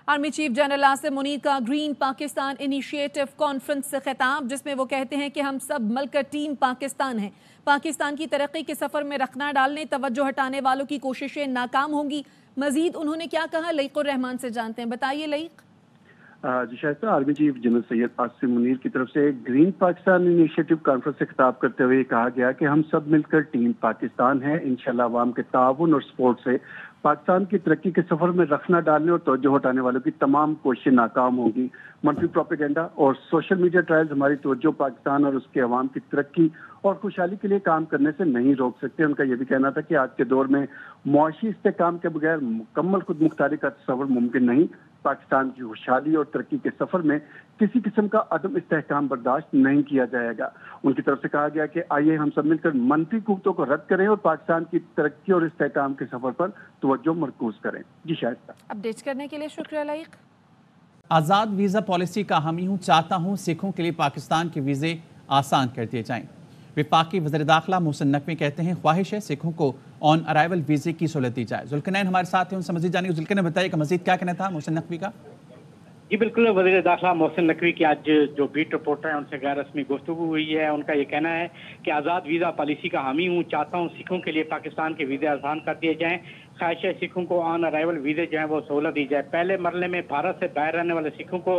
Army chief general Asim Munir का green Pakistan initiative conference से खिताब, जिसमें वो कहते हैं कि हम सब मिलकर टीम पाकिस्तान हैं। पाकिस्तान की तरक्की के सफर में रखना डालने, तवज्जो हटाने वालों की कोशिशें नाकाम होंगी। मजीद उन्होंने क्या कहा, लईकुर रहमान से जानते हैं। बताइए लईक। जी शायद army chief general Syed Asim Munir की तरफ से ग्रीन पाकिस्तान इनिशिएटिव कॉन्फ्रेंस से खिताब करते हुए कहा गया कि हम सब मिलकर टीम पाकिस्तान है। इंशाल्लाह अवाम के ताउन और सपोर्ट से पाकिस्तान की तरक्की के सफर में रखना डालने और तवज्जो हटाने वालों की तमाम कोशिशें नाकाम होंगी। मनफी प्रोपेगेंडा और सोशल मीडिया ट्रायल्स हमारी तवज्जो पाकिस्तान और उसके अवाम की तरक्की और खुशहाली के लिए काम करने से नहीं रोक सकते। उनका यह भी कहना था कि आज के दौर में मुआशी इस्तेहकाम के बगैर मुकम्मल खुद मुख्तारी का तस्वर मुमकिन नहीं। पाकिस्तान की खुशहाली और तरक्की के सफर में किसी किस्म का अदम इस्तेहकाम बर्दाश्त नहीं किया जाएगा। उनकी तरफ से कहा गया कि आइए हम सब मिलकर मनफी कुव्वतों को रद्द करें और पाकिस्तान की तरक्की और इस्तेहकाम के सफर पर तवज्जो मरकूज करें। जी शायद अपडेट करने के लिए शुक्रिया लाइक। आज़ाद वीज़ा पॉलिसी का हामी हूँ, चाहता हूँ सिखों के लिए पाकिस्तान के वीज़े आसान कर दिए जाएं। विफाकी वज़ीर दाखिला मोहसिन नकवी कहते हैं ख्वाहिश है सिखों को ऑन अराइवल वीज़े की सहूलत दी जाए। जुल्कनैन हमारे साथ हैं, उनसे मजीद जानेंगे। जुल्कनैन बताइए कि मजीद क्या कहना था मोहसिन नकवी का। जी बिल्कुल, वज़ीर दाखिला मोहसिन नकवी की आज जो बीट रिपोर्टर हैं उनसे गैर रस्मी गुफ्तगू हुई है। उनका ये कहना है कि आज़ाद वीज़ा पॉलिसी का हामी हूँ, चाहता हूँ सिखों के लिए पाकिस्तान के वीज़े आसान कर दिए जाएं। ख्वाहिश है सिखों को ऑन अराइवल वीज़े जो है वो सहूलत दी जाए। पहले मरले में भारत से बाहर रहने वाले सिखों को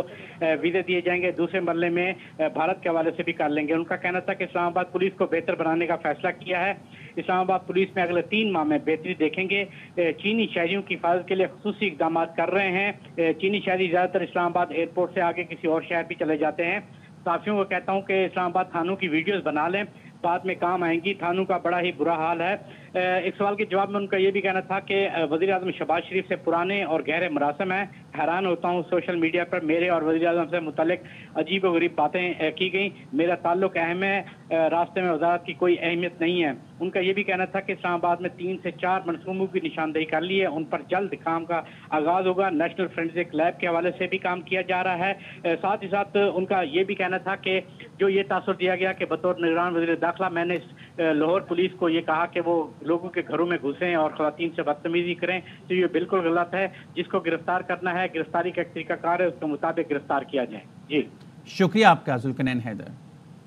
वीज़े दिए जाएंगे, दूसरे मरले में भारत के हवाले से भी कर लेंगे। उनका कहना था कि इस्लामाबाद पुलिस को बेहतर बनाने का फैसला किया है। इस्लामाबाद पुलिस में अगले 3 माह में बेहतरी देखेंगे। चीनी शहरियों की हिफाजत के लिए खुसूसी इकदाम कर रहे हैं। चीनी शहरी ज़्यादातर इस्लामाबाद एयरपोर्ट से आगे किसी और शहर भी चले जाते हैं। साथियों को कहता हूं कि इस्लामाबाद थानों की वीडियोस बना लें, बाद में काम आएंगी। थानों का बड़ा ही बुरा हाल है। एक सवाल के जवाब में उनका ये भी कहना था कि वज़ीर आज़म शहबाज शरीफ से पुराने और गहरे मरासम हैं। हैरान होता हूँ सोशल मीडिया पर मेरे और वज़ीर आज़म से मुतल्लिक अजीब व गरीब बातें की गई। मेरा ताल्लुक अहम है, रास्ते में वज़ारत की कोई अहमियत नहीं है। उनका ये भी कहना था कि इस्लामाबाद में 3 से 4 मनसूबों की निशानदेही कर ली है, उन पर जल्द काम का आगाज होगा। नेशनल फोरेंसिक लैब के हवाले से भी काम किया जा रहा है। साथ ही साथ उनका ये भी कहना था कि जो ये तासुर दिया गया कि बतौर निगरान वज़ीर दाखिला मैंने लाहौर पुलिस को ये कहा कि वो लोगों के घरों में घुसें और खवातीन से बदतमीजी करें, तो ये बिल्कुल गलत है। जिसको गिरफ्तार करना है, गिरफ्तारी का एक तरीकाकार है, उसके मुताबिक गिरफ्तार किया जाए। जी शुक्रिया आपका जुल्कनैन हैदर।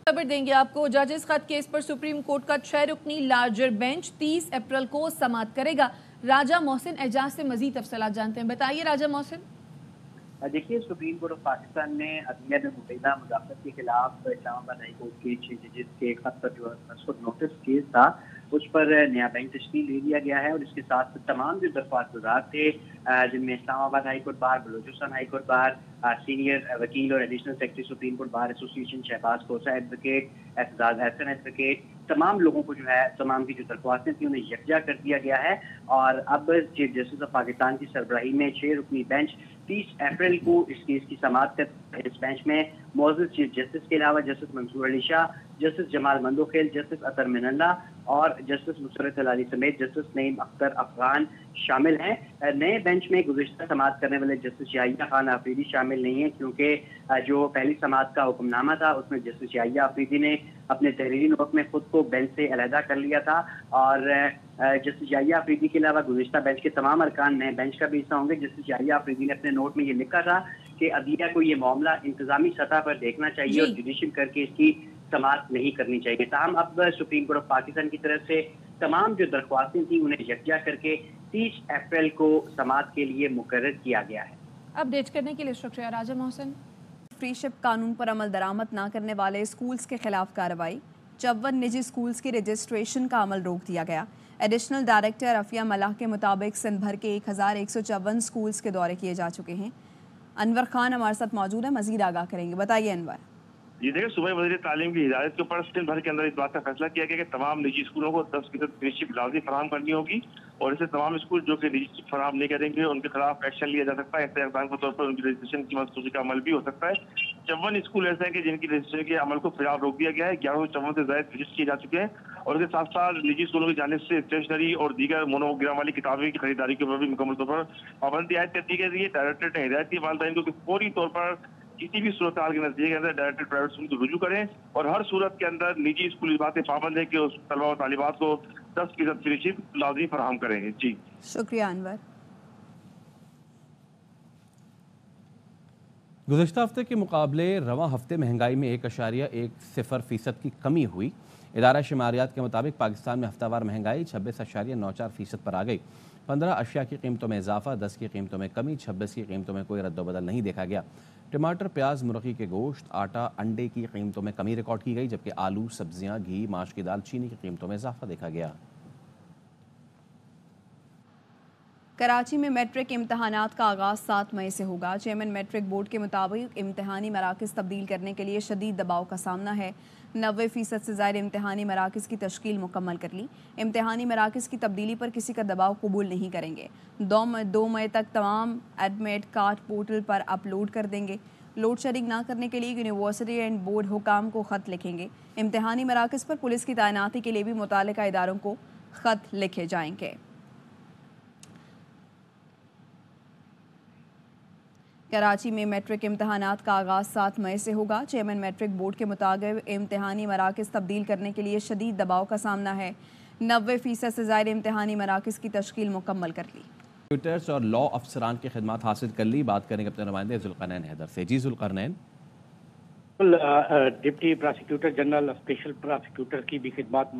खबर देंगे आपको। जजेस खत केस पर सुप्रीम कोर्ट का 6 रुकनी लार्जर बेंच 30 अप्रैल को समाअत करेगा। राजा मोहसिन एजाज से मजीद तफसीलात जानते हैं। बताइए राजा मोहसिन। देखिए, सुप्रीम कोर्ट ऑफ पाकिस्तान ने अदलिया में मुतैदा मुदाखलत के खिलाफ इस्लामाबाद हाई कोर्ट के 6 जजेस के खत पर जो नोटिस केस था उस पर नया बेंच तश्कील ले लिया गया है। और इसके साथ तमाम जो दरख्वास्त गुजार थे, जिनमें Islamabad high court bar, Balochistan high court bar, senior वकील और additional secretary supreme court bar association Shahbaz Khosa advocate, Aitzaz Ahsan advocate, तमाम लोगों को जो है तमाम की जो दरख्वास्तें थी उन्हें यकजा कर दिया गया है। और अब चीफ जस्टिस ऑफ पाकिस्तान की सरबराही में 6 रुकनी बेंच 30 अप्रैल को इस केस की समाअत कर। इस बेंच में मौजूद चीफ जस्टिस के अलावा justice Mansoor Ali Shah, justice Jamal Mandokhail, justice Athar Minallah और जस्टिस मुसरत अली समेत जस्टिस नईम अख्तर अफगान शामिल हैं। नए बेंच में गुज़िश्ता समाअत करने वाले जस्टिस याहिया खान आफरीदी शामिल नहीं है, क्योंकि जो पहली समाअत का हुक्मनामा था उसमें जस्टिस याहिया आफरीदी ने अपने तहरीरी नोट में खुद को बेंच से अलहदा कर लिया था। और जस्टिस याहिया आफरीदी के अलावा गुज़िश्ता बेंच के तमाम अरकान नए बेंच का भी हिस्सा होंगे। जस्टिस याहिया आफरीदी ने अपने नोट में ये लिखा था कि अदलिया को ये मामला इंतजामी सतह पर देखना चाहिए और जुडिशल करके इसकी समाअत नहीं करनी चाहिए। ताहम अब सुप्रीम कोर्ट ऑफ पाकिस्तान की तरफ से तमाम जो दरख्वास्तें थी उन्हें यकजा करके 30 अप्रैल को समाअत के लिए मुकर्रर किया गया है। अपडेट करने के लिए शुक्रिया राजा मोहसिन। फ्रीशिप कानून पर अमल दरामद न करने वाले स्कूल्स के खिलाफ कार्रवाई। 54 निजी स्कूल्स की रजिस्ट्रेशन का अमल रोक दिया गया। एडिशनल डायरेक्टर अफिया मलाह के मुताबिक सिंध भर के 1154 स्कूल्स के दौरे किए जा चुके हैं। अनवर खान हमारे साथ मौजूद है, मजीद आगाह करेंगे। बताइए अनवर। जी देखिए, सूबाई वज़ीर तालीम की हिदायत के ऊपर सिंध भर के अंदर इस बात का फैसला किया गया कि तमाम निजी स्कूलों को 10% फ्रीशिप लाजमी फराहम करनी होगी और इसे तमाम स्कूल जो कि निजी फराहम नहीं करेंगे उनके खिलाफ एक्शन लिया जा सकता है। एहतियात के तौर पर उनकी रजिस्ट्रेशन की मंसूखी का अमल भी हो सकता है। 54 स्कूल ऐसे हैं कि जिनकी रजिस्ट्रेशन के अमल को फिलहाल रोक दिया गया है। 1154 से ज्यादा रजिस्टर किए जा चुके हैं और उसके साथ साथ निजी स्कूलों की जानिब से स्टेशनरी और दीगर मोनोग्राम वाली किताबें की खरीदारी के ऊपर भी मुकम्मल तौर पर पाबंदी आयद कर दी गई है। डायरेक्टर ने हिदायत की वालिदैन को फौरी तौर पर किसी भी सूरत हाल के नतीजे के अंदर डायरेक्टर प्राइवेट स्कूल को रुजू करें और हर सूरत के अंदर निजी स्कूल इस बातें पाबंद है कि उस तलबा और तालिबात को 10% फ्रीशिप लाजमी फराहम करेंगे। जी शुक्रिया अनवर। گزشتہ ہفتے کے مقابلے رواں ہفتے مہنگائی میں 1.10% کی کمی ہوئی۔ ادارہ شماریات کے مطابق پاکستان میں ہفتہ وار مہنگائی 26.94% پر آ گئی۔ 15 اشیاء کی قیمتوں میں اضافہ، 10 کی قیمتوں میں کمی، 26 کی قیمتوں میں کوئی رد و بدل نہیں دیکھا گیا۔ ٹماٹر، پیاز، مرغی کے گوشت، آٹا، انڈے کی قیمتوں میں کمی ریکارڈ کی گئی، جبکہ آلو، سبزیاں، گھی، ماش کی دال، چینی کی قیمتوں میں اضافہ دیکھا گیا۔ کراچی میں میٹرک امتحانات کا آغاز 7 مئی سے ہوگا۔ چیئرمین میٹرک بورڈ کے مطابق امتحانی مراکز تبدیل کرنے کے لیے شدید دباؤ کا سامنا ہے۔ 90% سے زائد امتحانی مراکز کی تشکیل مکمل کر لی۔ امتحانی مراکز کی تبدیلی پر کسی کا دباؤ قبول نہیں کریں گے۔ 2 مئی تک تمام ایڈمٹ کارڈ پورٹل پر اپلوڈ کر دیں گے۔ لوڈ شیڈنگ نہ کرنے کے لیے یونیورسٹی اینڈ بورڈ حکام کو خط لکھیں گے۔ امتحانی مراکز پر پولیس کی تعیناتی کے لیے بھی متعلقہ اداروں کو خط لکھے جائیں گے۔ کراچی میں میٹرک امتحانات کا آغاز 7 مئی سے ہوگا۔ چیئرمین میٹرک بورڈ کے مطابق امتحانی مراکز تبدیل کرنے کے لیے شدید دباؤ کا سامنا ہے۔ 90% سے زائد امتحانی مراکز کی تشکیل مکمل کر لی۔ کمپیوٹرز اور لاء افسران کی خدمات حاصل کر لی۔ بات کریں گے اپنے نمائندے ذوالقرنین حیدر سے۔ جی Zulqarnain. Deputy prosecutor general special prosecutor کی بھی خدمات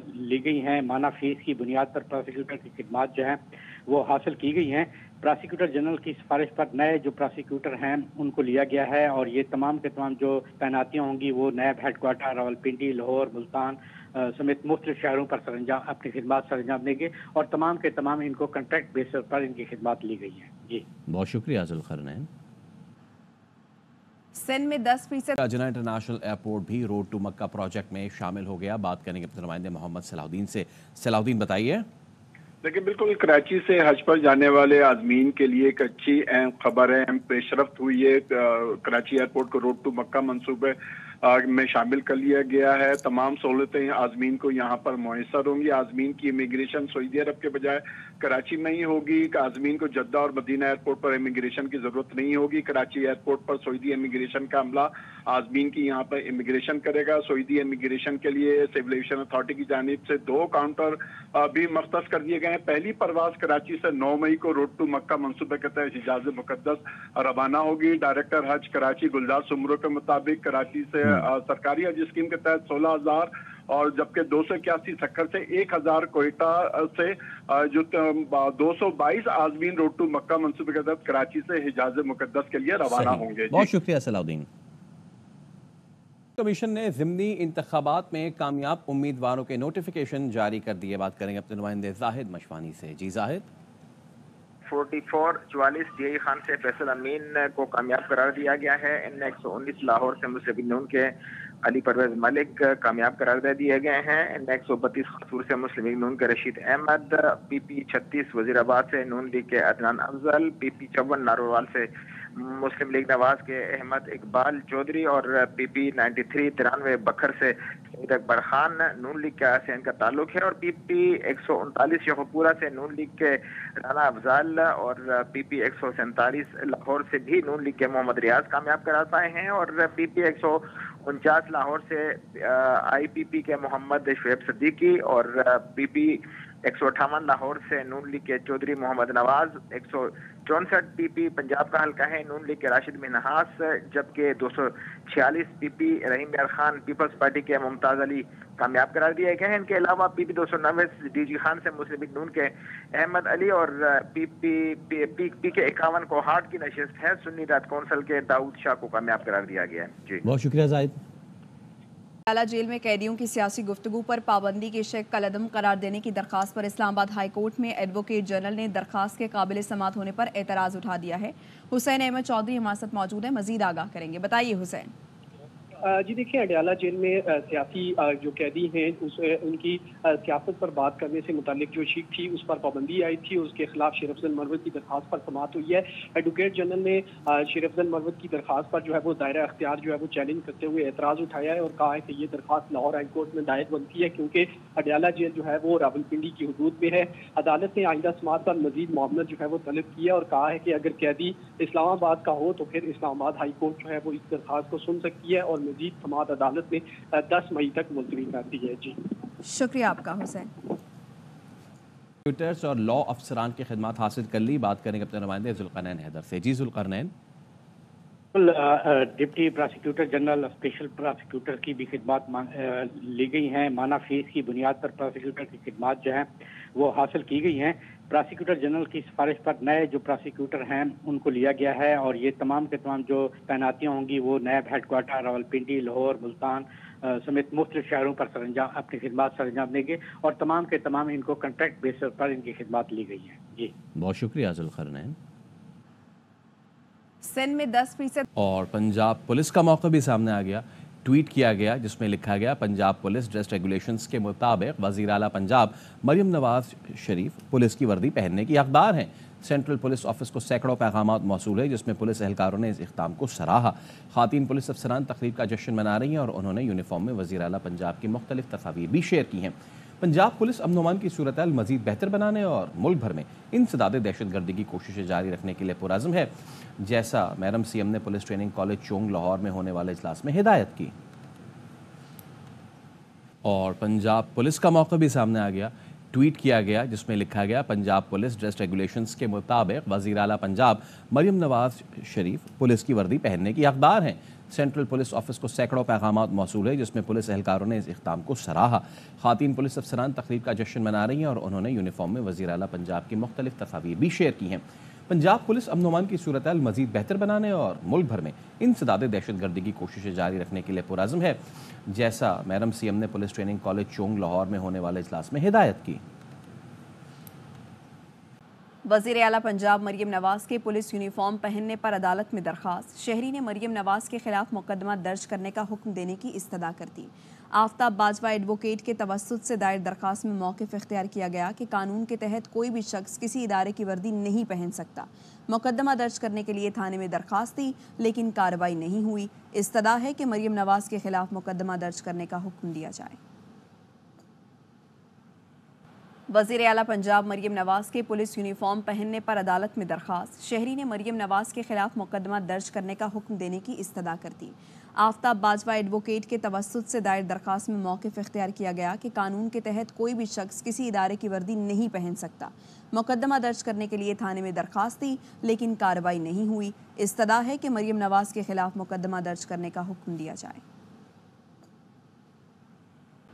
لی گئی ہیں۔ مانا فیس کی بنیاد پر پراسیکیوٹر کی خدمات جو ہیں وہ حاصل کی گئی ہیں۔ پراسیکیوٹر جنرل کی سفارش پر نئے جو پراسیکیوٹر ہیں ان کو لیا گیا ہے، اور یہ تمام کے تمام جو تعیناتیاں ہوں گی وہ NAB headquarter Rawalpindi, Lahore, Multan سمیت مختلف شہروں پر اپنی خدمات سر انجام دیں گے، اور تمام کے تمام ان کو کنٹریکٹ بیسس پر ان کی خدمات لی گئی ہیں۔ جی بہت شکریہ ذوالقرنین۔ سندھ میں 10% جناح انٹرنیشنل ایئرپورٹ بھی روڈ ٹو مکہ پروجیکٹ میں شامل ہو گیا۔ بات کریں گے اپنے نمائندے محمد صلاح الدین سے۔ صلاح الدین بتائیے۔ لیکن بالکل کراچی سے حج پر جانے والے عازمین کے لیے ایک اچھی اہم خبر ہے، اہم پیش رفت ہوئی ہے۔ کراچی ایئرپورٹ کو روڈ ٹو مکہ منصوبے میں شامل کر لیا گیا ہے۔ تمام سہولتیں عازمین کو یہاں پر میسر ہوں گی۔ عازمین کی امیگریشن سعودی عرب کے بجائے کراچی میں ہی ہوگی۔ عازمین کو جدہ اور مدینہ ایئرپورٹ پر امیگریشن کی ضرورت نہیں ہوگی۔ کراچی ایئرپورٹ پر سعودی امیگریشن کا عملہ عازمین کی یہاں پر امیگریشن کرے گا۔ سعودی امیگریشن کے لیے سول ایویشن اتھارٹی کی جانب سے 2 کاؤنٹر بھی مختص کر دیے گئے ہیں۔ پہلی پرواز کراچی سے 9 مئی کو روڈ ٹو مکہ منصوبے کے تحت حجاز مقدس روانہ ہوگی۔ ڈائریکٹر حج کراچی گلزار سمرو کے مطابق کراچی سے سرکاری حج اسکیم کے تحت 16,000 اور جبکہ 281 سکھر سے 1,000 کوئٹہ سے جو 222 عازمین روڈ ٹو مکہ منصوبے کے تحت کراچی سے حجاز مقدس کے لیے روانہ ہوں گے۔ بہت شکریہ صلاح الدین۔ کمیشن نے ضمنی انتخابات میں کامیاب امیدواروں کے نوٹیفیکیشن جاری کر دیے۔ بات کریں گے اپنے نمائندے زاہد مشوانی سے۔ جی زاہد۔ 4444 ڈی آئی خان سے فیصل امین کو کامیاب قرار دیا گیا ہے۔ N119 لاہور سے مسلم لیگ نون کے علی پرویز ملک کامیاب قرار دے دیے گئے ہیں۔ N132 قصور سے مسلم لیگ نون کے رشید احمد، PP36 وزیر آباد سے نون لیگ کے عدنان افضل، PP54 ناروال سے مسلم لیگ نواز کے احمد اقبال چودھری، اور PP93 93 بکھر سے سعید اکبر خان نون لیگ کا سے ان کا تعلق ہے، اور PP139 شیخوپورہ سے نون لیگ کے رانا افضال، اور PP147 لاہور سے بھی نون لیگ کے محمد ریاض کامیاب قرار پائے ہیں، اور PP149 لاہور سے IPP کے محمد شعیب صدیقی، اور PP158 لاہور سے نون لیگ کے چودھری محمد نواز، 164 PP پنجاب کا حلقہ ہے نون لیگ کے راشد منہاس، جبکہ 246 PP رحیم یار خان پیپلز پارٹی کے ممتاز علی کامیاب قرار دیے گئے ہیں۔ ان کے علاوہ PP290 ڈی جی خان سے مسلم لیگ نون کے احمد علی، اور PK51 کوہاٹ کی نشست ہے سنی رات کونسل کے داؤد شاہ کو کامیاب قرار دیا گیا ہے۔ جی بہت شکریہ زاہد۔ اعلیٰ جیل میں قیدیوں کی سیاسی گفتگو پر پابندی کے شق کالعدم قرار دینے کی درخواست پر اسلام آباد ہائی کورٹ میں ایڈوکیٹ جنرل نے درخواست کے قابل سماعت ہونے پر اعتراض اٹھا دیا ہے۔ حسین احمد چودھری ہمارے ساتھ موجود ہیں، مزید آگاہ کریں گے۔ بتائیے حسین۔ جی دیکھیں، اڈیالہ جیل میں سیاسی جو قیدی ہیں ان کی سیاست پر بات کرنے سے متعلق جو شیک تھی اس پر پابندی آئی تھی، اس کے خلاف شیر افضل مروت کی درخواست پر سماعت ہوئی ہے۔ ایڈوکیٹ جنرل نے شیر افضل مروت کی درخواست پر جو ہے وہ دائرہ اختیار جو ہے وہ چیلنج کرتے ہوئے اعتراض اٹھایا ہے، اور کہا ہے کہ یہ درخواست لاہور ہائی کورٹ میں دائر بنتی ہے کیونکہ اڈیالہ جیل جو ہے وہ راولپنڈی کی حدود میں ہے۔ عدالت نے آئندہ سماعت پر مزید معاونت جو ہے وہ طلب کی ہے، اور کہا ہے کہ اگر قیدی اسلام آباد کا ہو تو پھر اسلام آباد ہائی کورٹ جو ہے وہ اس درخواست کو سن سکتی ہے، اور مزید سماعت عدالت نے 10 مئی تک ملتوی کر دی ہے۔ جی شکریہ آپ کا حسین۔ کمپیوٹرز اور لاء افسران کی خدمات حاصل کر لی۔ بات کریں گے اپنے نمائندے ذوالقرنین حیدر سے۔ جی Zulqarnain. Deputy prosecutor general special prosecutor की भी खिदमात ली गई हैं। माना फीस की बुनियाद पर प्रोसिक्यूटर की खिदमात जो हैं वो हासिल की गई हैं। प्रोसिक्यूटर जनरल की सिफारिश पर नए जो प्रोसिक्यूटर हैं उनको लिया गया है और ये तमाम के तमाम जो तैनातियाँ होंगी वो नैब हेडक्वार्टर रावलपिंडी, लाहौर, मुल्तान समेत मुख्तलिफ शहरों पर अपनी खिदमात सरंजाम देंगे और तमाम के तमाम इनको कॉन्ट्रैक्ट बेसिस पर इनकी खिदमात ली गई हैं। जी बहुत शुक्रिया जुल्करनैन। सिंध में 10% और पंजाब पुलिस का मौका भी सामने आ गया। ट्वीट किया गया जिसमें लिखा गया, पंजाब पुलिस ड्रेस रेगुलेशंस के मुताबिक वज़ीर आला पंजाब मरियम नवाज शरीफ पुलिस की वर्दी पहनने की हकदार हैं। सेंट्रल पुलिस ऑफिस को सैकड़ों पैगामात मौसूल है जिसमें पुलिस एहलकारों ने इस इक़दाम को सराहा। ख़ातीन पुलिस अफसरान तकरीब का जश्न मना रही हैं और उन्होंने यूनिफॉर्म में वज़ीर आला पंजाब की मुख्तलिफ तस्वीर भी शेयर की हैं। पंजाब पुलिस अमन अमान की सूरत हाल मज़ीद बेहतर बनाने और मुल्क भर में इंसदाद दहशतगर्दी की कोशिशें जारी रखने के लिए पुरज़्म है, जैसा मैडम सीएम ने पुलिस ट्रेनिंग कॉलेज चोंग लाहौर में होने वाले इजलास में हिदायत की। और पंजाब पुलिस का मौका भी सामने आ गया। ट्वीट किया गया जिसमें लिखा गया, पंजाब पुलिस ड्रेस रेगुलेशंस के मुताबिक वज़ीर आला पंजाब मरियम नवाज शरीफ पुलिस की वर्दी पहनने की हकदार हैं। सेंट्रल पुलिस ऑफिस को सैकड़ों पैगामात मौसूल है जिसमें पुलिस एहलकारों ने इस इक़दाम को सराहा। ख़ातीन पुलिस अफसरान तकरीब का जश्न मना रही हैं और उन्होंने यूनिफॉर्म में वज़ीर आला पंजाब की मुख्तलिफ तस्वीर भी शेयर की हैं। पंजाब पुलिस अमन अमान की सूरत हाल मज़ीद बेहतर बनाने और मुल्क भर में इंसदाद दहशतगर्दी की कोशिशें जारी रखने के लिए पुरज़्म है, जैसा मैडम सीएम ने पुलिस ट्रेनिंग कॉलेज चोंग लाहौर में होने वाले इजलास में हिदायत की। वज़ीर आला पंजाब मरियम नवाज के पुलिस यूनिफॉर्म पहनने पर अदालत में दरख्वास्त। शहरी ने मरियम नवाज के खिलाफ मुकदमा दर्ज करने का हुक्म देने की इस्तदा कर दी। आफ्ताब बाजवा एडवोकेट के तवस्सुत से दायर दरख्वास्त में मौक़िफ़ इख्तियार किया गया कि कानून के तहत कोई भी शख्स किसी इदारे की वर्दी नहीं पहन सकता। मुकदमा दर्ज करने के लिए थाने में दरख्वास्त दी लेकिन कार्रवाई नहीं हुई। इस्तदा है कि मरियम नवाज के खिलाफ मुकदमा दर्ज करने का हुक्म दिया जाए। वज़ीर आला पंजाब मरियम नवाज के पुलिस यूनिफॉर्म पहनने पर अदालत में दरख्वास्त। शहरी ने मरियम नवाज के खिलाफ मुकदमा दर्ज करने का हुक्म देने की इस्तदा कर दी। आफ्ताब बाजवा एडवोकेट के तवस्सुत से दायर दरख्वास्त में मौक़िफ़ इख्तियार किया गया कि कानून के तहत कोई भी शख्स किसी इदारे की वर्दी नहीं पहन सकता। मुकदमा दर्ज करने के लिए थाने में दरख्वास्त दी लेकिन कार्रवाई नहीं हुई। इस्तदा है कि मरियम नवाज के खिलाफ मुकदमा दर्ज करने का हुक्म दिया जाए।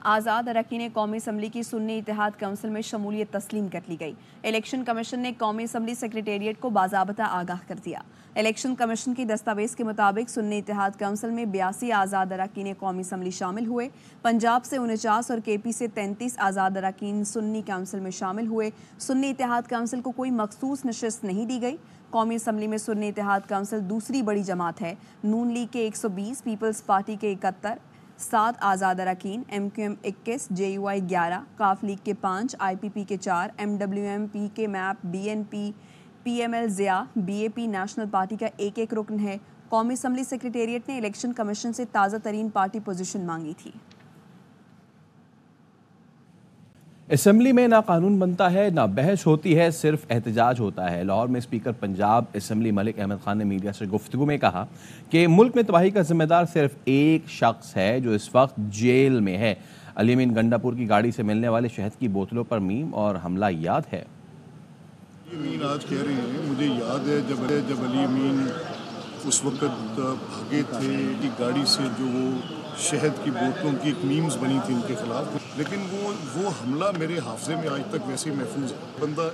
आज़ाद अरकान कौमी असम्बली की सुन्नी इत्तेहाद काउंसिल में शमूलियत तस्लीम कर ली गई। इलेक्शन कमीशन ने कौमी असम्बली सेक्रेटेरिएट को बाज़ाबता आगाह कर दिया। इलेक्शन कमीशन की दस्तावेज़ के मुताबिक सुन्नी इत्तेहाद काउंसिल में 82 आज़ाद अरकान कौमी असम्बली शामिल हुए। पंजाब से 49 और KP से 33 आज़ाद अरकान सुन्नी काउंसिल में शामिल हुए। सुन्नी इत्तेहाद काउंसिल को कोई मखसूस नशिस्त नहीं दी गई। कौमी असम्बली में सुन्नी इत्तेहाद काउंसिल दूसरी बड़ी जमात है। नून लीग के 120, पीपल्स पार्टी के 71, 7 आज़ाद अरकान, MQM 21, JUI 11, काफ लीग के 5, IPP के 4, MWM, PK MAP, BNP, PML Zia, BAP National Party का एक रुकन है। कौमी असम्बली सेक्रेटेरिएट ने इलेक्शन कमीशन से ताज़ा तरीन पार्टी पोजीशन मांगी थी। असम्बली में ना कानून बनता है, ना बहस होती है, सिर्फ एहतजाज होता है। लाहौर में स्पीकर पंजाब असम्बली मलिक अहमद खान ने मीडिया से गुफ्तगू में कहा कि मुल्क में तबाही का जिम्मेदार सिर्फ एक शख्स है जो इस वक्त जेल में है। अली अमीन गंडापुर की गाड़ी से मिलने वाले शहद की बोतलों पर मीम और हमला याद है। अमीन आज कह रहे हैं, मुझे याद है जब अली अमीन उस वक्त भागे थे कि गाड़ी से जो वो शहद की बोतलों की एक मीम्स बनी थी उनके खिलाफ, लेकिन वो हमला मेरे हाफजे में आज तक वैसे ही महफूज है। बंदा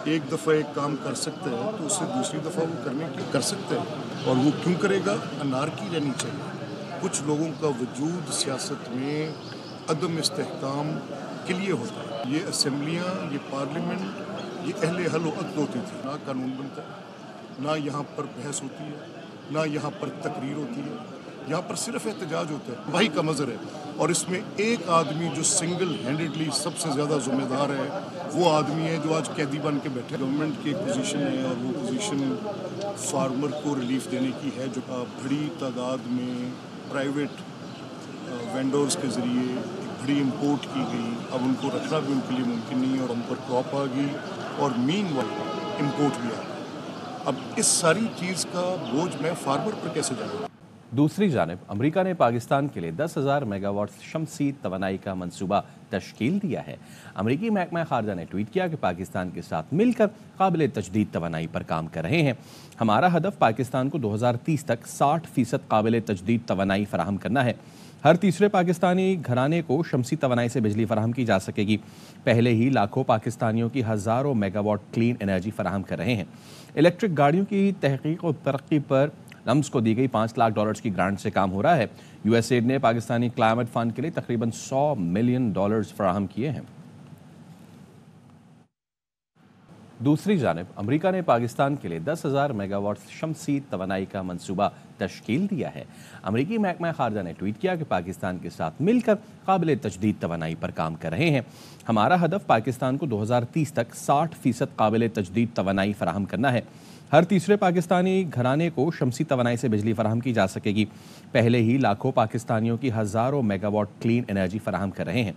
एक दफ़ा एक काम कर सकता है तो उससे दूसरी दफ़ा वो करने की कर सकता है, और वो क्यों करेगा? अनारकी रहनी चाहिए। कुछ लोगों का वजूद सियासत में अदम इस्तेहकाम के लिए होता है। ये असम्बलियाँ, ये पार्लियामेंट, ये अहले हल अक़्द होती थी। ना कानून बनता है, ना यहाँ पर बहस होती है, ना यहाँ पर तकरीर होती है, यहाँ पर सिर्फ एहतजाज होता है। वही का मज़र है। और इसमें एक आदमी जो सिंगल हैंडेडली सबसे ज़्यादा ज़िम्मेदार है वो आदमी है जो आज कैदी बन के बैठे। गवर्नमेंट की एक पोजीशन है और वो पोजीशन फार्मर को रिलीफ देने की है, जो बड़ी तादाद में प्राइवेट वेंडर्स के ज़रिए बड़ी इंपोर्ट की गई। अब उनको रखना भी उनके लिए मुमकिन नहीं है और उन पर क्रॉप आ गई और मीनवाइल इंपोर्ट भी आ गई। अब इस सारी चीज़ का बोझ मैं फार्मर पर कैसे डालूँ? दूसरी जानिब अमेरिका ने पाकिस्तान के लिए 10,000 मेगावाट शमसी तवानाई का मंसूबा तश्कील दिया है। अमेरिकी महकमा खारजा ने ट्वीट किया कि पाकिस्तान के साथ मिलकर काबिल तजदीद तवानाई पर काम कर रहे हैं। हमारा हदफ पाकिस्तान को 2030 तक 60% काबिल तजदीद तवानाई फराहम करना है। हर तीसरे पाकिस्तानी घराने को शमसी तवानाई से बिजली फराहम की जा सकेगी। पहले ही लाखों पाकिस्तानियों की हज़ारों मेगावाट क्लीन एनर्जी फराहम कर रहे हैं। इलेक्ट्रिक गाड़ियों की तहकीक और तरक्की पर लम्स को दी गई $5 लाख की ग्रांट से काम हो रहा है। यूएसएड ने पाकिस्तानी क्लाइमेट फंड के लिए तकरीबन $100 मिलियन फराहम किए हैं। दूसरी जानिब अमेरिका ने पाकिस्तान के लिए 10,000 मेगावाट शमसी तवानाई का मंसूबा तश्कील दिया है। अमेरिकी महकमा खारजा ने ट्वीट किया कि पाकिस्तान के साथ मिलकर काबिल तजदीद तवानाई पर काम कर रहे हैं। हमारा हदफ पाकिस्तान को 2030 तक 60% काबिल तजदीद तवानाई फराहम करना है। हर तीसरे पाकिस्तानी घराने को शमसी तवानाई से बिजली फराहम की जा सकेगी। पहले ही लाखों पाकिस्तानियों की हज़ारों मेगावाट क्लीन एनर्जी फराहम कर रहे हैं।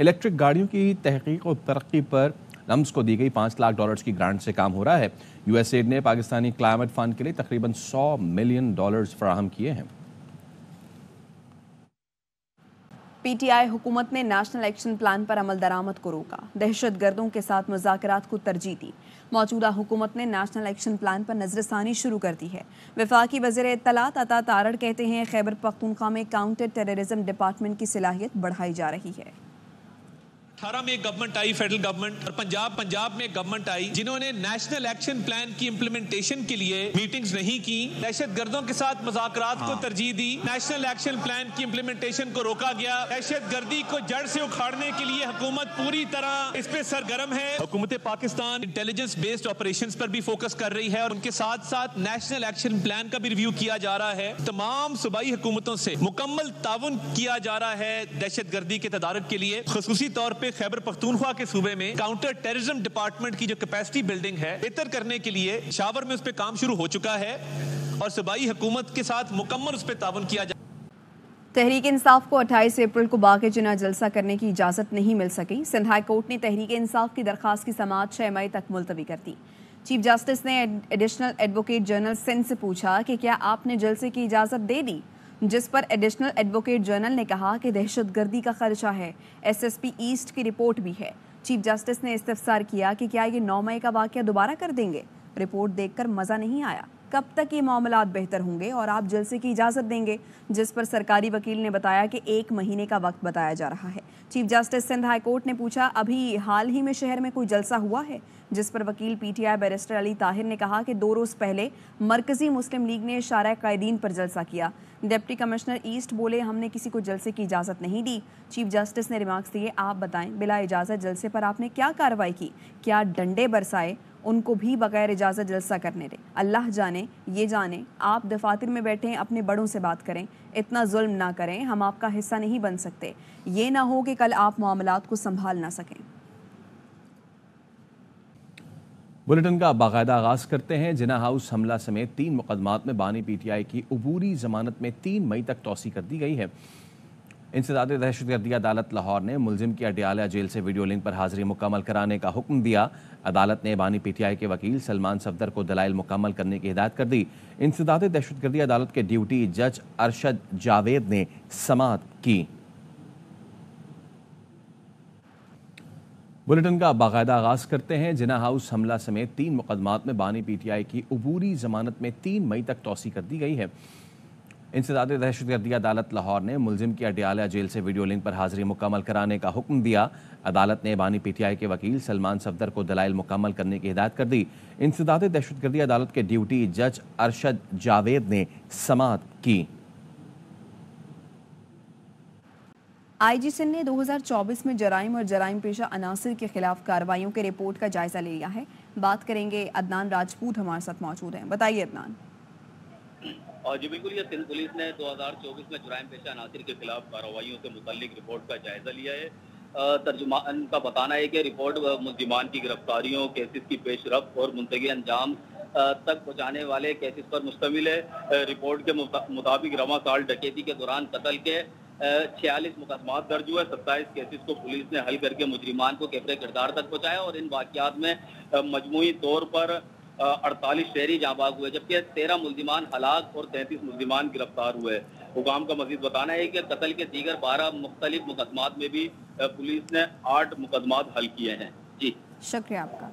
इलेक्ट्रिक गाड़ियों की तहकीक और तरक्की पर लम्स को दी गई $5 लाख की ग्रांट से काम हो रहा है। यूएसएड ने पाकिस्तानी क्लाइमेट फंड के लिए तकरीबन $100 मिलियन फराहम किए हैं। पीटीआई हुकूमत ने नेशनल एक्शन प्लान पर अमल दरामद को रोका, दहशतगर्दों के साथ मुज़ाकरात को तरजीह दी। मौजूदा हुकूमत ने नेशनल एक्शन प्लान पर नजरसानी शुरू कर दी है। वफाकी वज़ीर इत्तलात अता तारड़ कहते हैं खैबर पख्तूनख्वा में काउंटर टेररिज्म डिपार्टमेंट की सलाहियत बढ़ाई जा रही है। 18 में गवर्नमेंट आई, फेडरल गवर्नमेंट, और पंजाब में गवर्नमेंट आई, जिन्होंने नेशनल एक्शन प्लान की इम्प्लीमेंटेशन के लिए मीटिंग्स नहीं की, दहशतगर्दों के साथ मुज़ाकरात को तरजीह दी, नेशनल एक्शन प्लान की इम्प्लीमेंटेशन को रोका गया। दहशतगर्दी को जड़ से उखाड़ने के लिए हुकूमत पूरी तरह इस पे सरगर्म है। हुकूमत पाकिस्तान इंटेलिजेंस बेस्ड ऑपरेशंस पर भी फोकस कर रही है और उनके साथ साथ नेशनल एक्शन प्लान का भी रिव्यू किया जा रहा है। तमाम सूबाई हुकूमतों से मुकम्मल ताउन किया जा रहा है दहशतगर्दी के तदारुक के लिए। खुसूसी तौर पे खैबर पख्तूनख्वा के सूबे में काउंटर टेररिज्म डिपार्टमेंट की जो कैपेसिटी बिल्डिंग है बेहतर करने के लिए शावर में उस पे काम शुरू हो चुका है और सूबाई हुकूमत के साथ मुकम्मल उस पे ताउन किया जा। तहरीक इंसाफ को 28 अप्रैल को बाक़ी जुना जलसा करने की इजाज़त नहीं मिल सकी। सिंध हाई कोर्ट ने तहरीक इंसाफ की दरख्वास्त की समाअत 6 मई तक मुलतवी कर दी। चीफ जस्टिस ने एडिशनल एडवोकेट जनरल सिंध से पूछा कि क्या आपने जलसे की इजाज़त दे दी, जिस पर एडिशनल एडवोकेट जनरल ने कहा कि दहशतगर्दी का खदशा है। एसएसपी ईस्ट की रिपोर्ट भी है। चीफ जस्टिस ने इस्तफसार किया कि क्या ये 9 मई का वाक़या दोबारा कर देंगे। रिपोर्ट देखकर मज़ा नहीं आया, कब तक ये मामलात बेहतर होंगे और आप जलसे की इजाज़त देंगे, जिस पर सरकारी वकील ने बताया कि 1 महीने का वक्त बताया जा रहा है। Chief justice Sindh high court ने पूछा, अभी हाल ही में शहर में कोई जलसा हुआ है, जिस पर वकील पीटीआई बैरिस्टर अली ताहिर ने कहा कि 2 रोज़ पहले मरकज़ी मुस्लिम लीग ने शारा कायदीन पर जलसा किया। डिप्टी कमिश्नर ईस्ट बोले, हमने किसी को जलसे की इजाज़त नहीं दी। चीफ जस्टिस ने रिमार्क्स दिए, आप बताएं बिला इजाज़त जलसे पर आपने क्या कार्रवाई की, क्या डंडे बरसाए, उनको भी बगैर इजाज़त जलसा करने दें। अल्लाह जाने, ये जाने, आप दफातर में बैठे अपने बड़ों से बात करें, इतना जुल्म ना करें, हम आपका हिस्सा नहीं बन सकते। ये ना हो कि कल आप मामलात को संभाल ना सकें। बुलेटिन का बाकायदा आगाज़ करते हैं। जिना हाउस हमला समेत 3 मुकदमात में बानी पीटीआई की अबूरी जमानत में 3 मई तक तौसी कर दी गई है। इंसदाद दहशतगर्दी अदालत लाहौर ने मुलजिम की अडयाला जेल से वीडियो लिंक पर हाजिरी मुकम्मल कराने का हुक्म दिया। अदालत ने बानी पीटीआई के वकील सलमान सफदर को दलाइल मुकम्मल करने की हिदायत कर दी। इंसदाद दहशतगर्दी अदालत के ड्यूटी जज अरशद जावेद ने समाअत की। बुलेटिन का बाकायदा आगाज़ करते हैं। जिना हाउस हमला समेत 3 मुकदमात में बानी पीटीआई की अबूरी जमानत में 3 मई तक तौसी कर दी गई है। इंसदाद दहशतगर्दी अदालत लाहौर ने मुलजिम की अडयाला जेल से वीडियो लिंक पर हाजिरी मुकम्मल कराने का हुक्म दिया। अदालत ने बानी पीटीआई के वकील सलमान सफदर को दलाइल मुकम्मल करने की हिदायत कर दी। इंसदाद दहशतगर्दी अदालत के ड्यूटी जज अरशद जावेद ने समाअत की। आईजी सिंध ने 2024 में जराइम और जराइम पेशा अनासिर के खिलाफ कार्रवाइयों के रिपोर्ट का जायजा ले लिया है। बात करेंगे, अदनान राजपूत हमारे साथ मौजूद हैं। बताइए अदनान। और जी बिल्कुल, ये सिंध पुलिस ने 2024 में जराइम पेशा अनासिर के खिलाफ कार्रवाइयों से मुताल्लिक रिपोर्ट का जायजा लिया है। तर्जुमान का बताना है कि रिपोर्ट मुल्जिमान की गिरफ्तारियों, केसेस की पेशरफ्त और मुंतगी अंजाम तक पहुँचाने वाले केसेस पर मुश्तमिल है। रिपोर्ट के मुताबिक रवां साल डकैती के दौरान कत्ल के 46 मुकदमात दर्ज हुए। 27 केसेस को पुलिस ने हल करके मुजरिमान को कैफरे किरदार तक पहुँचाया और इन वाक़यात में मजमूई तौर पर 48 शहरी जहाँ बाग हुए, जबकि 13 मुल्जिमान हलाक और 33 मुल्जिमान गिरफ्तार हुए। हुकाम का मजीद बताना है कि कत्ल के दीगर 12 मुख्तलिफ मुकदमात में भी पुलिस ने 8 मुकदमात हल किए हैं। जी शुक्रिया आपका।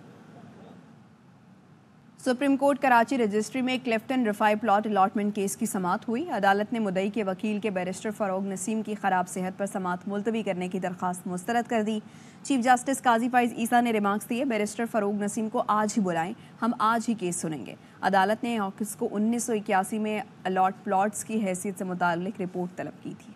सुप्रीम कोर्ट कराची रजिस्ट्री में क्लिफ्टन रिफाई प्लॉट अलॉटमेंट केस की समाअत हुई। अदालत ने मुद्दई के वकील के बैरिस्टर फ़ारूक नसीम की ख़राब सेहत पर समाअत मुलतवी करने की दरख्वास्त मुस्तरद कर दी। चीफ जस्टिस काजी फाइज ईसा ने रिमार्क्स दिए, बैरिस्टर फ़ारूक नसीम को आज ही बुलाएं, हम आज ही केस सुनेंगे। अदालत ने ऑक्स को 1981 में अलॉट प्लॉट्स की हैसियत से मुताल्लिक रिपोर्ट तलब की थी।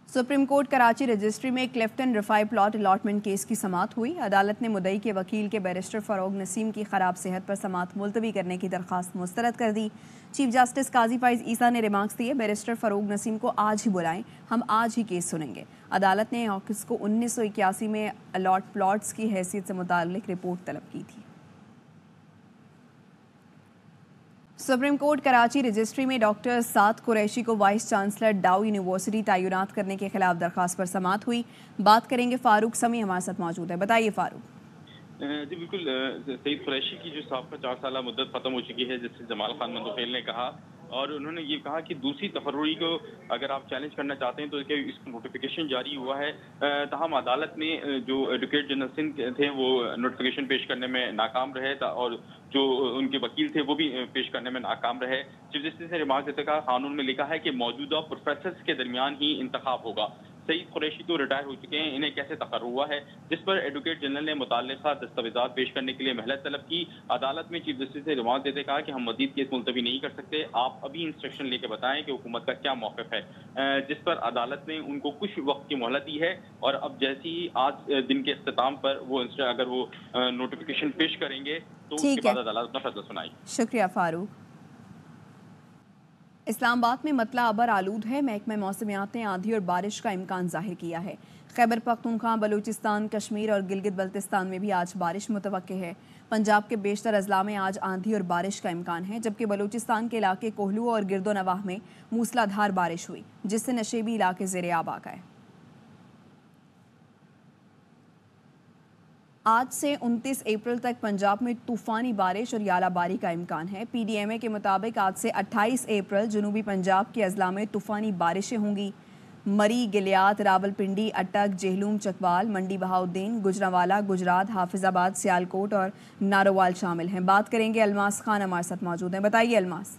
सुप्रीम कोर्ट कराची रजिस्ट्री में क्लिफ्टन रिफाई प्लॉट अलॉटमेंट केस की समाअत हुई। अदालत ने मुद्दई के वकील के बैरिस्टर फ़ारूक नसीम की ख़राब सेहत पर समाअत मुलतवी करने की दरख्वास्त मुस्तरद कर दी। चीफ जस्टिस काजी फाइज ईसा ने रिमार्क्स दिए, बैरिस्टर फ़ारूक नसीम को आज ही बुलाएं, हम आज ही केस सुनेंगे। अदालत ने ऑक्स को 1981 में अलॉट प्लॉट्स की हैसियत से मुताल्लिक रिपोर्ट तलब की थी। सुप्रीम कोर्ट कराची रजिस्ट्री में डॉक्टर साद कुरैशी को वाइस चांसलर डाउ यूनिवर्सिटी तैनात करने के खिलाफ दरख्वास्त पर समाअत हुई। बात करेंगे फारूक समी हमारे साथ मौजूद है, बताइए फारूक। जी बिल्कुल, सईद कुरैशी की जो साबिक़ा 4 साल मुद्दत खत्म हो चुकी है, जिससे जमाल खान मंदोखेल ने कहा, और उन्होंने ये कहा कि दूसरी तफर्रुई को अगर आप चैलेंज करना चाहते हैं तो इसका नोटिफिकेशन जारी हुआ है। तहम अदालत में जो एडवोकेट जनरल सिंध थे वो नोटिफिकेशन पेश करने में नाकाम रहे और जो उनके वकील थे वो भी पेश करने में नाकाम रहे। चीफ जस्टिस ने रिमार्क देते कहा, कानून में लिखा है कि मौजूदा प्रोफेसर्स के दरमियान ही इंतखाब होगा। सईद कुरैशी तो रिटायर हो चुके हैं, इन्हें कैसे तकर्रुर हुआ है, जिस पर एडवोकेट जनरल ने मुताल्लिका दस्तावेजात पेश करने के लिए महलत तलब की। अदालत में चीफ जस्टिस ने रिमार्क देते कहा कि हम मजीद केस मुलतवी नहीं कर सकते, आप अभी इंस्ट्रक्शन लेके बताएं कि हुकूमत का क्या मौक़िफ़ है, जिस पर अदालत ने उनको कुछ वक्त की मोहलत दी है। और अब जैसे ही आज दिन के इख्तिताम पर वो अगर वो नोटिफिकेशन पेश करेंगे तो उसके बाद अदालत अपना फैसला सुनाई। शुक्रिया फारूक। इस्लामाबाद में मतला अबर आलूद है। महकमा मौसमियात ने आंधी और बारिश का इम्कान जाहिर किया है। खैबर पख्तूनख्वा, बलूचिस्तान, कश्मीर और गिलगित बल्तिस्तान में भी आज बारिश मुतवक्के है। पंजाब के बेशतर अजला में आज आंधी और बारिश का इम्कान है, जबकि बलूचिस्तान के इलाके कोहलू और गिरदोनवाह में मूसलाधार बारिश हुई, जिससे नशेबी इलाके ज़ेरे आब आ गए। आज से 29 अप्रैल तक पंजाब में तूफ़ानी बारिश और यालाबारी का इम्कान है। PDMA के मुताबिक आज से 28 अप्रैल जनूबी पंजाब के अजला में तूफ़ानी बारिशें होंगी। मरी, गिलियात, रावलपिंडी, अटक, जेहलूम, चकवाल, मंडी बहाउद्दीन, गुजरांवाला, गुजरात, हाफिजाबाद, सियालकोट और नारोवाल शामिल हैं। बात करेंगे अलमास खान हमारे साथ मौजूद हैं, बताइए अलमास।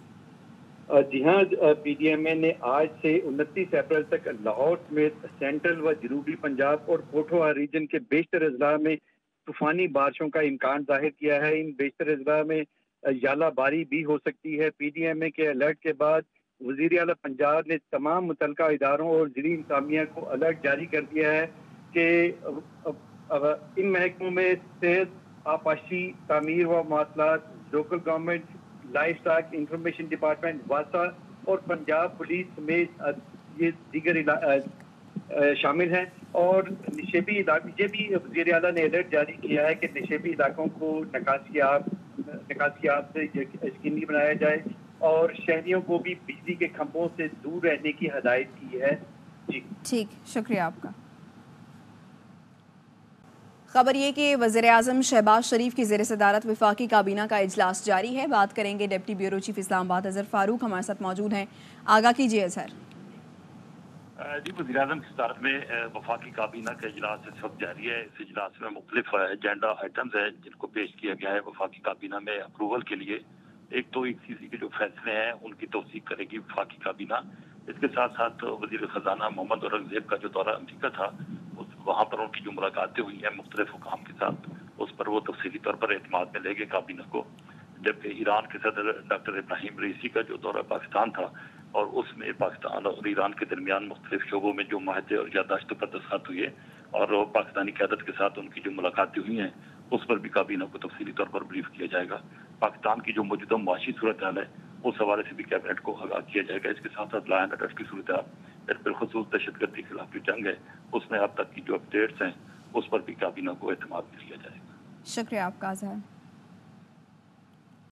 जी हाँ, PDMA ने आज से 29 अप्रैल तक लाहौर समेत सेंट्रल व जनूबी पंजाब और पोठोआ रीजन के बेशतर अजला में तूफानी बारिशों का इम्कान जाहिर किया है। इन बेशतर अजला में यालाबारी भी हो सकती है। PDMA के अलर्ट के बाद वज़ीर आला पंजाब ने तमाम मुतल्लिका इदारों और ज़िली इंतज़ामिया को अलर्ट जारी कर दिया है कि इन महकमों में सेहत, आपाशी, तामीर व मवासलात, local government, life stock, information department, वासा और पंजाब पुलिस समेत ये दीगर शामिल हैं। और निशेबी इलाके भी वज़ीर आला ने अलर्ट जारी किया है कि निशेबी इलाकों को निकासियात से यकीनी बनाया जाए और शहरियों को भी बिजली के खंभों से दूर रहने की हदायत की है। जी ठीक, शुक्रिया आपका। खबर ये कि वज़ीर-ए-आज़म शहबाज शरीफ की ज़ेर सदारत वफाकी काबीना का इजलास जारी है। बात करेंगे deputy bureau chief Islamabad Azhar Farooq हमारे साथ मौजूद हैं, आगाह कीजिए अज़हर। जी, वज़ीर-ए-आज़म की सदारत में वफाकी काबीना का इजलास इस वक्त जारी है। इस इजलास में मुख्तलिफ एजेंडा आइटम्स हैं जिनको पेश किया गया है वफाकी काबीना में अप्रूवल के लिए। एक तो ECC के जो फैसले हैं उनकी तौसीक करेगी वफाकी काबीना। इसके साथ साथ वज़ीर ख़जाना मोहम्मद औरंगज़ेब का जो दौरा अमरीका था वहाँ पर उनकी जो मुलाकातें हुई हैं मुख्तलिफ हुकाम के साथ, उस पर वो तफसीली तौर पर एतमाद में लेंगे काबीना को। जबकि ईरान के सदर डॉक्टर इब्राहिम रईसी का जो दौरा पाकिस्तान था और उसमें पाकिस्तान और ईरान के दरमियान मुख्तलिफ शोबों में जो माहदे और यादाश्तों पर दस्तखत हुए और पाकिस्तानी क़यादत के साथ उनकी जो मुलाकातें हुई हैं उस पर भी काबीना को तफसीली तौर पर ब्रीफ किया जाएगा। पाकिस्तान की जो मौजूदा माशी सूरत हाल है उस हवाले से भी कैबिनेट को आगाह किया जाएगा। इसके साथ साथ लॉ एंड ऑर्डर की सूरत हाल, बिलखुसूस दहशतगर्दी के खिलाफ जो जंग है उसमें अब तक की जो अपडेट्स हैं उस पर भी काबीना को एतमाद में लिया जाएगा। शुक्रिया आपका अज़हर।